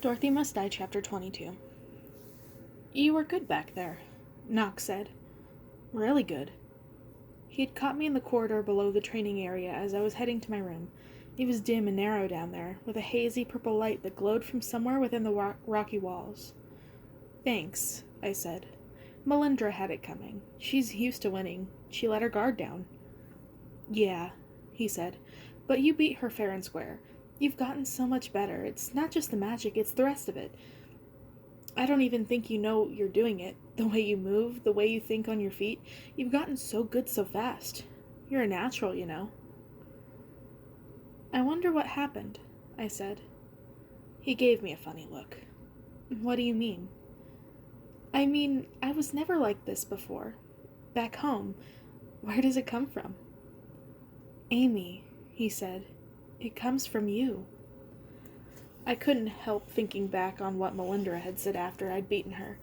Dorothy Must Die, Chapter 22. "You were good back there," Knox said. "Really good." He had caught me in the corridor below the training area as I was heading to my room. It was dim and narrow down there, with a hazy purple light that glowed from somewhere within the rocky walls. "Thanks," I said. "Melindra had it coming. She's used to winning. She let her guard down." "Yeah," he said, "but you beat her fair and square. You've gotten so much better. It's not just the magic, it's the rest of it. I don't even think you know you're doing it. The way you move, the way you think on your feet. You've gotten so good so fast. You're a natural, you know." "I wonder what happened," I said. He gave me a funny look. "What do you mean?" "I mean, I was never like this before. Back home. Where does it come from?" "Amy," he said, "it comes from you." I couldn't help thinking back on what Melindra had said after I'd beaten her.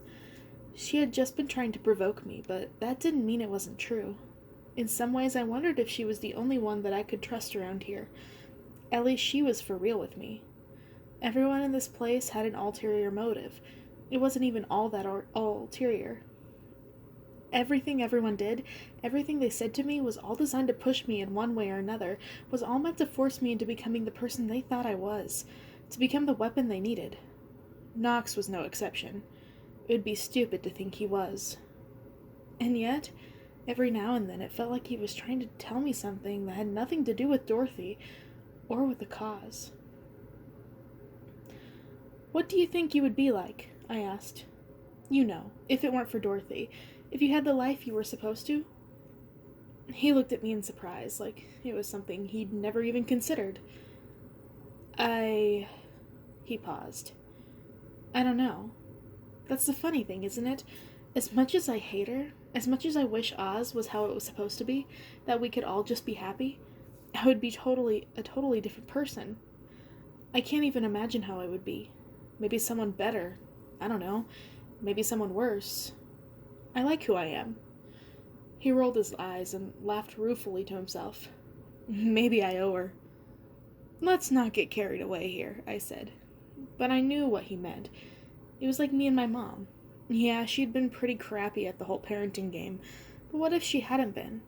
She had just been trying to provoke me, but that didn't mean it wasn't true. In some ways, I wondered if she was the only one that I could trust around here. At least she was for real with me. Everyone in this place had an ulterior motive. It wasn't even all that ulterior. Everything everyone did, everything they said to me, was all designed to push me in one way or another, was all meant to force me into becoming the person they thought I was, to become the weapon they needed. Knox was no exception. It would be stupid to think he was. And yet, every now and then it felt like he was trying to tell me something that had nothing to do with Dorothy or with the cause. "What do you think you would be like?" I asked. "You know, if it weren't for Dorothy, if you had the life you were supposed to?" He looked at me in surprise, like it was something he'd never even considered. He paused. "I don't know. That's the funny thing, isn't it? As much as I hate her, as much as I wish Oz was how it was supposed to be, that we could all just be happy, I would be a totally different person. I can't even imagine how I would be. Maybe someone better. I don't know. Maybe someone worse. I like who I am." He rolled his eyes and laughed ruefully to himself. "Maybe I owe her." "Let's not get carried away here," I said. But I knew what he meant. It was like me and my mom. Yeah, she'd been pretty crappy at the whole parenting game, but what if she hadn't been?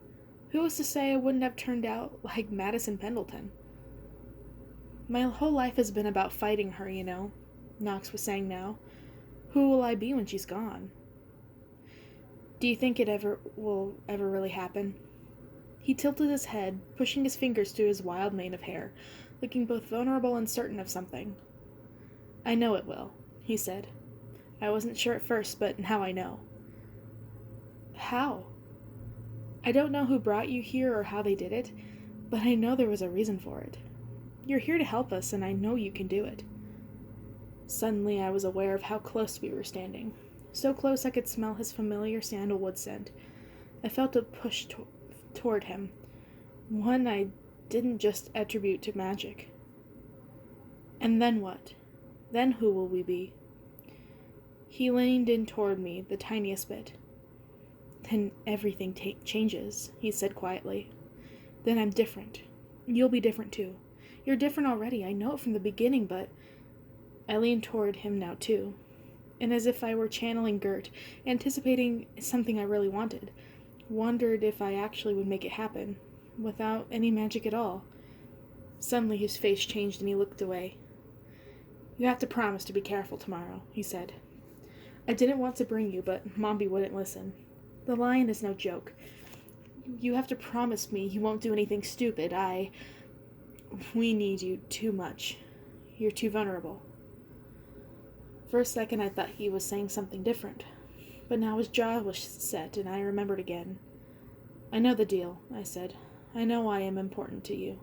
Who was to say I wouldn't have turned out like Madison Pendleton? "My whole life has been about fighting her, you know," Knox was saying now. "Who will I be when she's gone?" "Do you think it will ever really happen?" He tilted his head, pushing his fingers through his wild mane of hair, looking both vulnerable and certain of something. "I know it will," he said. "I wasn't sure at first, but now I know." "How?" "I don't know who brought you here or how they did it, but I know there was a reason for it. You're here to help us, and I know you can do it." Suddenly I was aware of how close we were standing. So close I could smell his familiar sandalwood scent. I felt a push toward him, one I didn't just attribute to magic. "And then what? Then who will we be?" He leaned in toward me the tiniest bit. "Then everything changes," he said quietly. "Then I'm different. You'll be different too. You're different already, I know it from the beginning, but—" I leaned toward him now too, and as if I were channeling Gert, anticipating something I really wanted, wondered if I actually would make it happen, without any magic at all. Suddenly his face changed and he looked away. "You have to promise to be careful tomorrow," he said. "I didn't want to bring you, but Mombi wouldn't listen. The lion is no joke. You have to promise me you won't do anything stupid. We need you too much. You're too vulnerable." For a second I thought he was saying something different, but now his jaw was set and I remembered again. "I know the deal," I said. "I know I am important to you."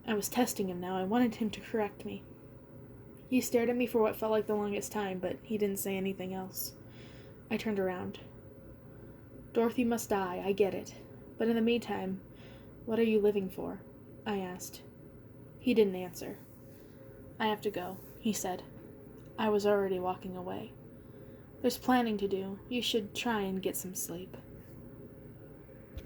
I was testing him now. I wanted him to correct me. He stared at me for what felt like the longest time, but he didn't say anything else. I turned around. "Dorothy must die, I get it. But in the meantime, what are you living for?" I asked. He didn't answer. "I have to go," he said. I was already walking away. "There's planning to do. You should try and get some sleep."